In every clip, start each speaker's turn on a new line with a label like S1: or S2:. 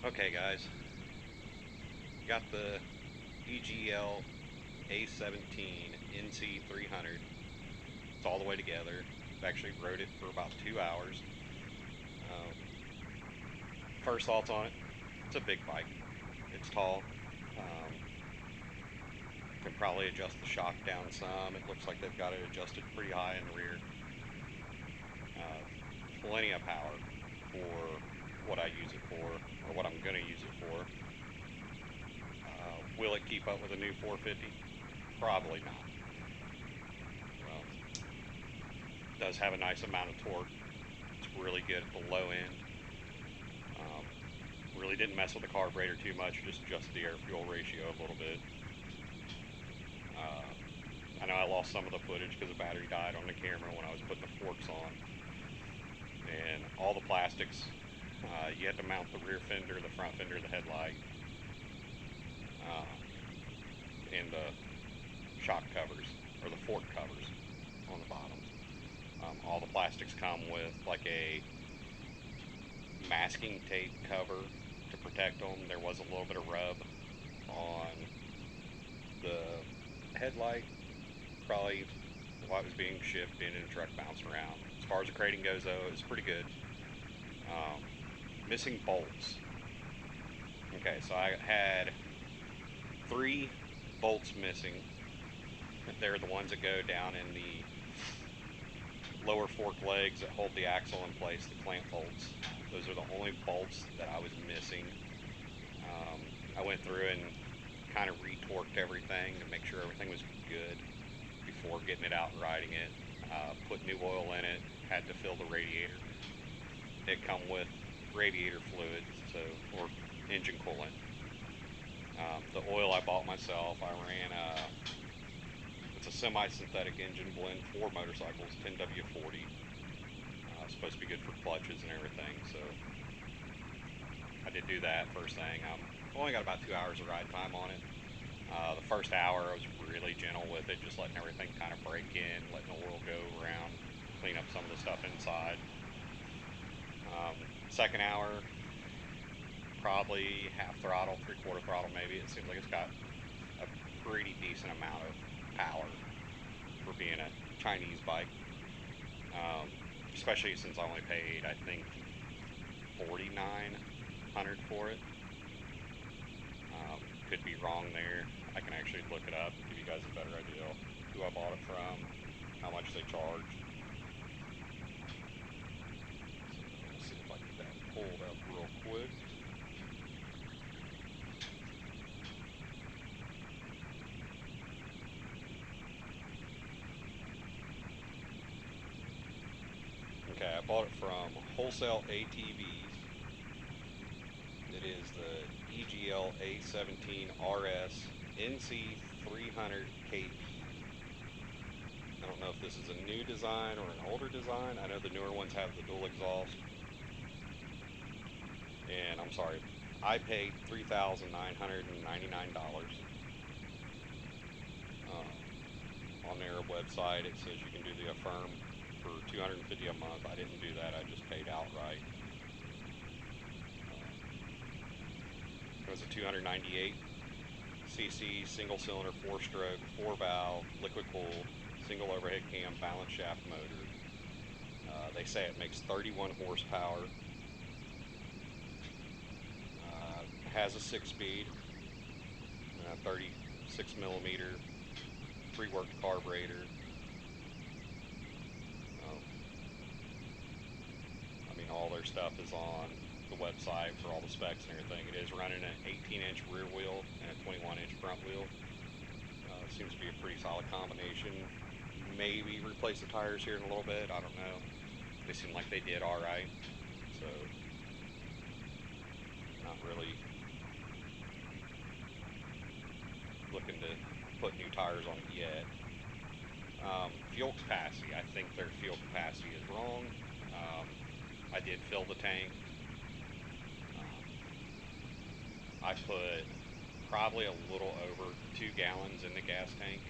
S1: Okay guys, got the EGL a17 nc300. It's all the way together. I've actually rode it for about 2 hours. Um, First thoughts on it, it's a big bike. It's tall. Can probably adjust the shock down some. It looks like they've got it adjusted pretty high in the rear. Plenty of power for what I use it for, or what I'm going to use it for. Will it keep up with a new 450? Probably not. Well, it does have a nice amount of torque. It's really good at the low end. Really didn't mess with the carburetor too much, just adjusted the air-fuel ratio a little bit. I know I lost some of the footage because the battery died on the camera when I was putting the forks on. And all the plastics, you had to mount the rear fender, the front fender, the headlight, and the shock covers, or the fork covers on the bottom. All the plastics come with like a masking tape cover to protect them. There was a little bit of rub on the headlight, probably while it was being shipped in a truck bouncing around. As far as the crating goes though, it's pretty good. Missing bolts. Okay, so I had 3 bolts missing. They're the ones that go down in the lower fork legs that hold the axle in place, the clamp bolts. Those are the only bolts that I was missing. I went through and kind of retorqued everything to make sure everything was good before getting it out and riding it. Put new oil in it, had to fill the radiator. It come with radiator fluid, so, or engine coolant. The oil I bought myself, I ran it's a semi-synthetic engine blend for motorcycles, 10W40. Supposed to be good for clutches and everything, so I did do that first thing. Only got about 2 hours of ride time on it. The first hour I was really gentle with it, just letting everything kind of break in, letting the oil go around, clean up some of the stuff inside. Second hour, probably half throttle, 3/4 throttle maybe. It seems like it's got a pretty decent amount of power for being a Chinese bike. Especially since I only paid, I think, $4,900 for it. Could be wrong there. I can actually look it up and give you guys a better idea who I bought it from, how much they charged. Let's see if I can get that pulled up real quick. Okay, I bought it from Wholesale ATVs. It is the EGL A17 RS nc300 KB. I don't know if this is a new design or an older design. I know the newer ones have the dual exhaust. And I'm sorry, I paid $3,999. On their website it says you can do the Affirm for $250 a month. I didn't do that, I just paid outright. It was a 298 cc single cylinder 4-stroke 4-valve liquid cooled single overhead cam balance shaft motor. They say it makes 31 horsepower. Has a 6-speed, 36 millimeter pre-worked carburetor. I mean, all their stuff is on the website for all the specs and everything. It is running an 18-inch rear wheel and a 21-inch front wheel. Seems to be a pretty solid combination. Maybe replace the tires here in a little bit, I don't know. They seem like they did alright, so not really looking to put new tires on it yet. Fuel capacity, I think their fuel capacity is wrong. I did fill the tank. I put probably a little over 2 gallons in the gas tank,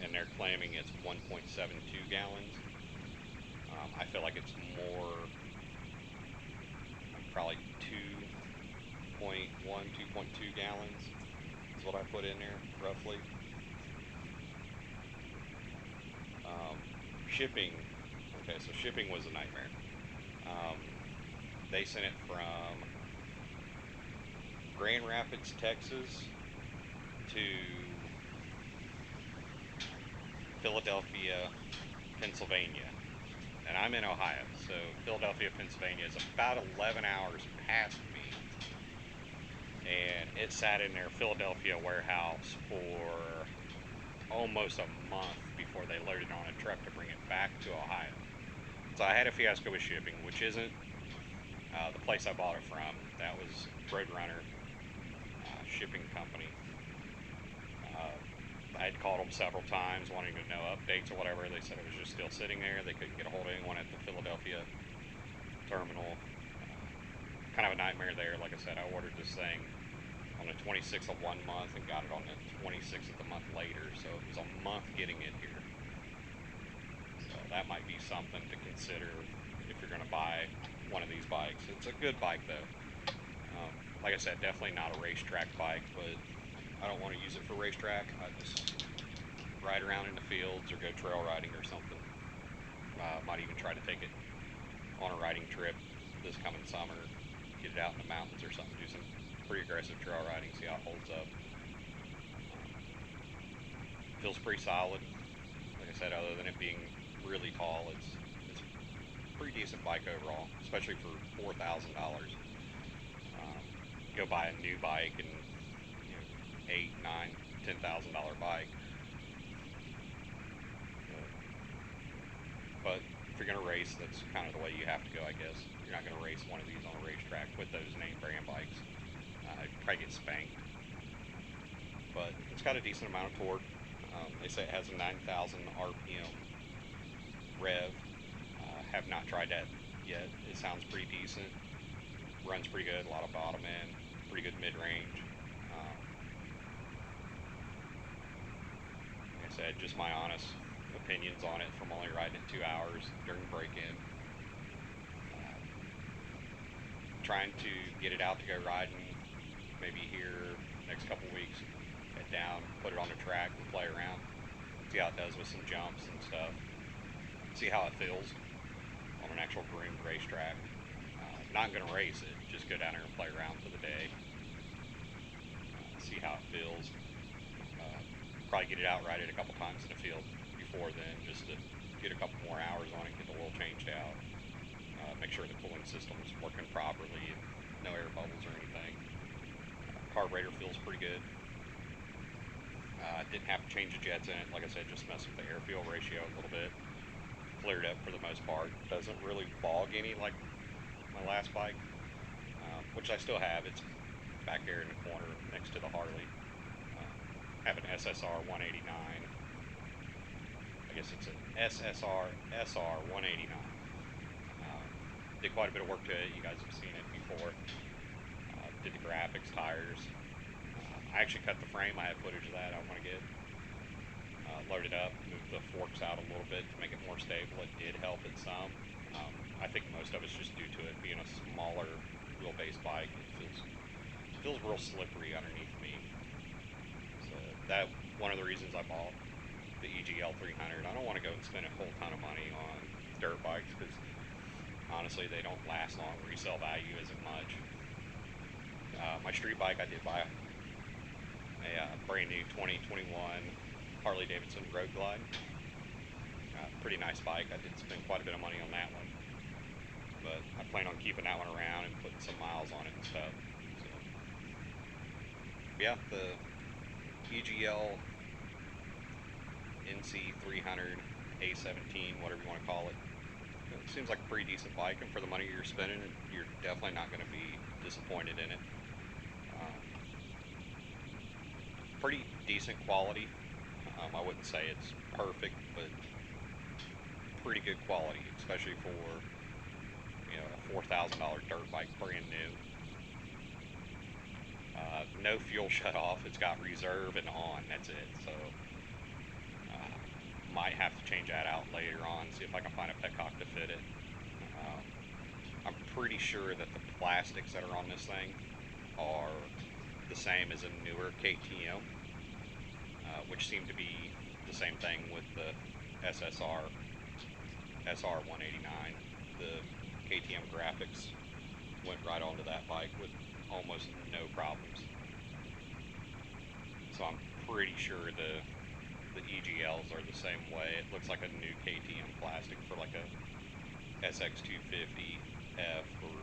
S1: and they're claiming it's 1.72 gallons. I feel like it's more, probably 2 2.2 gallons is what I put in there, roughly. Shipping, okay, so shipping was a nightmare. They sent it from Grand Rapids, Texas to Philadelphia, Pennsylvania. And I'm in Ohio, so Philadelphia, Pennsylvania is about 11 hours past me. And it sat in their Philadelphia warehouse for almost a month before they loaded on a truck to bring it back to Ohio. So I had a fiasco with shipping, which isn't the place I bought it from. That was Roadrunner shipping company. I had called them several times wanting to know updates or whatever. They said it was just still sitting there. They couldn't get a hold of anyone at the Philadelphia terminal. Kind of a nightmare there. Like I said, I ordered this thing on the 26th of one month and got it on the 26th of the month later. So it was a month getting it here. So that might be something to consider if you're going to buy one of these bikes. It's a good bike though. Like I said, definitely not a racetrack bike, but I don't want to use it for racetrack. I just ride around in the fields or go trail riding or something. Might even try to take it on a riding trip this coming summer, get it out in the mountains or something, do some pretty aggressive trail riding, see how it holds up. Feels pretty solid. Like I said, other than it being really tall, it's a pretty decent bike overall, especially for $4,000. Go buy a new bike and $8,000, $9,000, $10,000 bike. But if you're going to race, that's kind of the way you have to go, I guess. You're not going to race one of these on a racetrack with those name brand bikes. You'd probably get spanked. But it's got a decent amount of torque. They say it has a 9,000 RPM rev. Have not tried that yet. It sounds pretty decent. Runs pretty good, a lot of bottom end, pretty good mid-range. Like I said, just my honest opinions on it from only riding it 2 hours during break-in. Trying to get it out to go riding maybe here next couple weeks. Head down, put it on the track and play around. See how it does with some jumps and stuff. See how it feels on an actual groomed racetrack. Not going to race it, just go down there and play around for the day. See how it feels. Probably get it out, ride it a couple times in the field before then, just to get a couple more hours on it, get the oil changed out. Make sure the cooling system is working properly, no air bubbles or anything. Carburetor feels pretty good. Didn't have to change the jets in it, like I said, just messed with the air-fuel ratio a little bit. Cleared up for the most part. Doesn't really bog any like my last bike, which I still have. It's back there in the corner next to the Harley. Have an SSR 189. I guess it's an SSR SR 189. Did quite a bit of work to it. You guys have seen it before. Did the graphics, tires. I actually cut the frame. I have footage of that I want to get. Loaded up, moved the forks out a little bit to make it more stable. It did help it some. I think most of it's just due to it being a smaller wheelbase bike. It feels real slippery underneath me. So that one of the reasons I bought the EGL 300. I don't want to go and spend a whole ton of money on dirt bikes because honestly they don't last long. Resale value isn't much. My street bike, I did buy a brand new 2021 Harley Davidson Road Glide. Pretty nice bike. I did spend quite a bit of money on that one, but I plan on keeping that one around and putting some miles on it and stuff. So, yeah, the EGL nc300 a17, whatever you want to call it. It seems like a pretty decent bike, and for the money you're spending, you're definitely not going to be disappointed in it. Pretty decent quality. I wouldn't say it's perfect, but pretty good quality, especially for a $4,000 dirt bike, brand new. No fuel shut off. It's got reserve and on. That's it. So might have to change that out later on. See if I can find a petcock to fit it. I'm pretty sure that the plastics that are on this thing are the same as a newer KTM, which seem to be the same thing with the SSR SR189. The KTM graphics went right onto that bike with almost no problems. So I'm pretty sure the EGLs are the same way. It looks like a new KTM plastic for like a SX250F or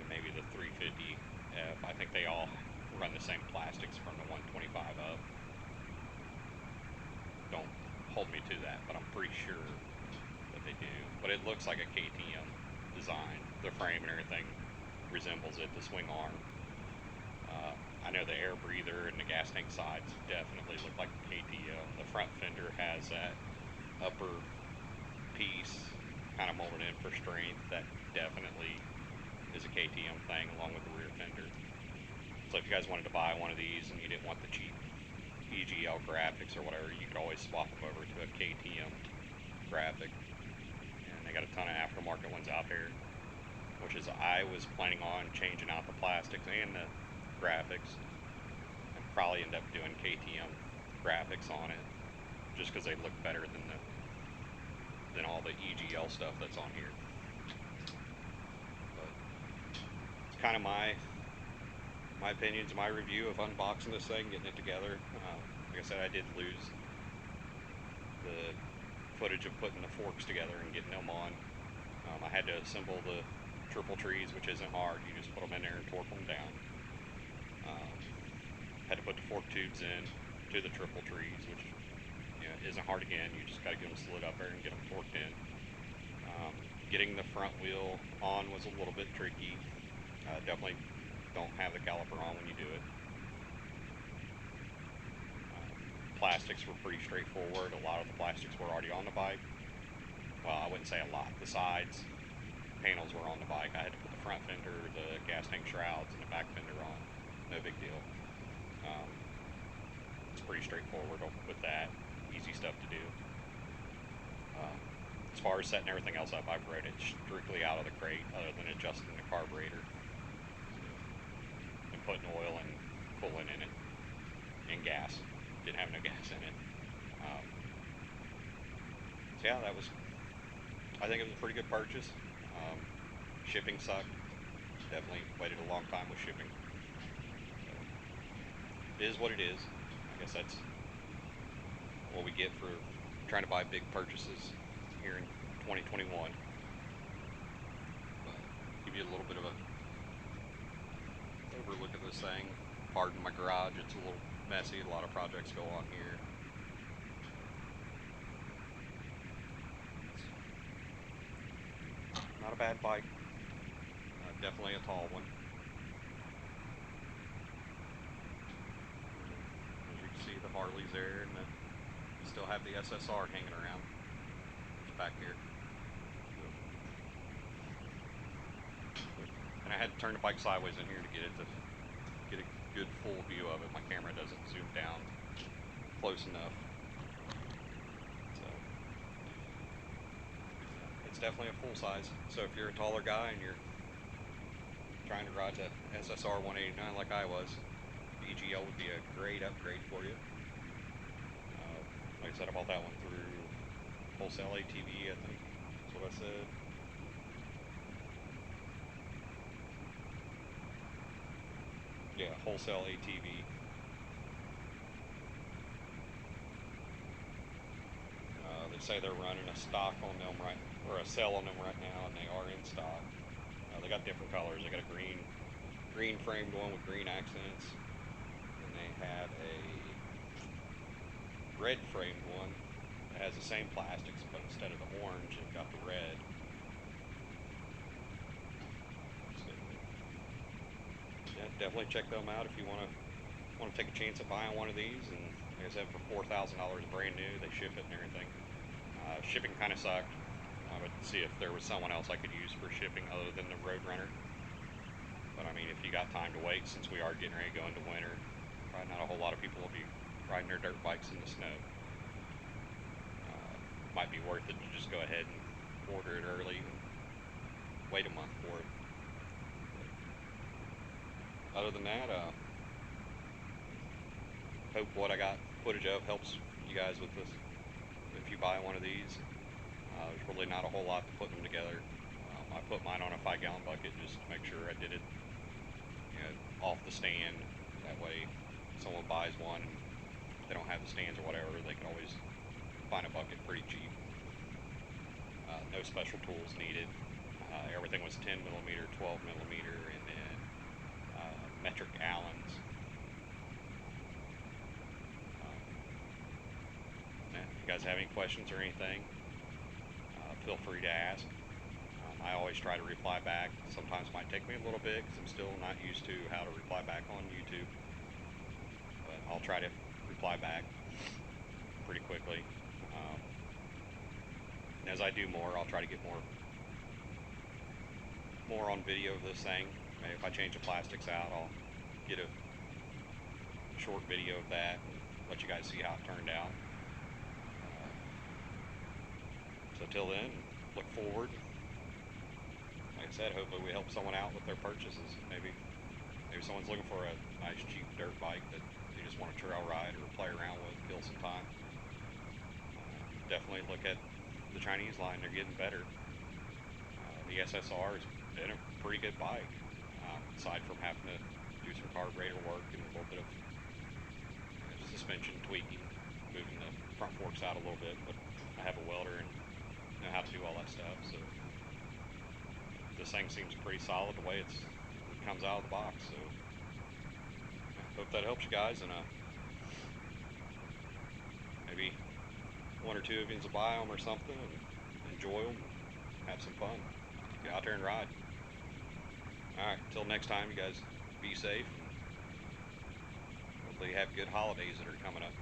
S1: maybe the 350F. I think they all run the same plastics from the 125 up. Don't hold me to that, but I'm pretty sure that they do. But it looks like a KTM design. The frame and everything resembles it, the swing arm. I know the air breather and the gas tank sides definitely look like a KTM. The front fender has that upper piece kind of molded in for strength. That definitely is a KTM thing, along with the rear fender. So if you guys wanted to buy one of these and you didn't want the cheap EGL graphics or whatever, you could always swap them over to a KTM graphic. And they got a ton of aftermarket ones out there, which is, I was planning on changing out the plastics and the graphics and probably end up doing KTM graphics on it, just because they look better than all the EGL stuff that's on here. But it's kind of my opinions, my review of unboxing this thing, getting it together. Like I said, I did lose the footage of putting the forks together and getting them on. I had to assemble the triple trees, which isn't hard. You just put them in there and torque them down. Had to put the fork tubes in to the triple trees, which isn't hard again. You just got to get them slid up there and get them torqued in. Getting the front wheel on was a little bit tricky. Definitely don't have the caliper on when you do it. Plastics were pretty straightforward. A lot of the plastics were already on the bike. Well, I wouldn't say a lot. The sides panels were on the bike. I had to put the front fender, the gas tank shrouds, and the back fender on. No big deal. It's pretty straightforward with that. Easy stuff to do. As far as setting everything else up, I've rode it strictly out of the crate, other than adjusting the carburetor and putting oil and coolant in it, and gas. Didn't have no gas in it. So yeah, I think it was a pretty good purchase. Shipping sucked. Definitely waited a long time with shipping. It is what it is. I guess that's what we get for trying to buy big purchases here in 2021. But give you a little bit of a overlook of this thing. Pardon my garage, it's a little messy. A lot of projects go on here. Not a bad bike. Definitely a tall one. As you can see, the Harleys there, and you still have the SSR hanging around. It's back here. And I had to turn the bike sideways in here to get a good full view of it. My camera doesn't zoom down close enough. So it's definitely a full size. So if you're a taller guy and you're trying to ride that SSR 189 like I was, the EGL would be a great upgrade for you. Like I said, I bought that one through wholesale ATV, I think. That's what I said. Yeah, wholesale ATV. They say they're running a stock on them or a sale on them right now, and they are in stock. They got different colors. They got a green framed one with green accents, and they have a red framed one that has the same plastics, but instead of the orange, they've got the red. Yeah, definitely check them out if you want to take a chance at buying one of these. And like I said, for $4,000 brand new, they ship it and everything. Shipping kind of sucked. I would see if there was someone else I could use for shipping other than the Roadrunner. But I mean, if you got time to wait, since we are getting ready to go into winter, probably not a whole lot of people will be riding their dirt bikes in the snow. Might be worth it to just go ahead and order it early and wait a month for it. other than that, hope what I got footage of helps you guys with this. If you buy one of these, there's really not a whole lot to putting them together. I put mine on a 5-gallon bucket just to make sure I did it, off the stand. That way, if someone buys one, if they don't have the stands or whatever, they can always find a bucket pretty cheap. No special tools needed. Everything was 10 millimeter, 12 millimeter, and then metric Allens. If you guys have any questions or anything, feel free to ask. I always try to reply back. Sometimes it might take me a little bit because I'm still not used to how to reply back on YouTube. But I'll try to reply back pretty quickly. And as I do more, I'll try to get more on video of this thing. Maybe if I change the plastics out, I'll get a short video of that and let you guys see how it turned out. So till then, look forward. Like I said, hopefully we help someone out with their purchases. Maybe someone's looking for a nice cheap dirt bike that they just want to trail ride or play around with, kill some time. Definitely look at the Chinese line. They're getting better. The SSR has been a pretty good bike, aside from having to do some carburetor work and a little bit of suspension tweaking, moving the front forks out a little bit. But I have a welder and know how to do all that stuff. So this thing seems pretty solid the way it comes out of the box. So hope that helps you guys, and maybe one or two of you will buy them or something and enjoy them, have some fun, get out there and ride. Alright, until next time, you guys be safe. Hopefully you have good holidays that are coming up.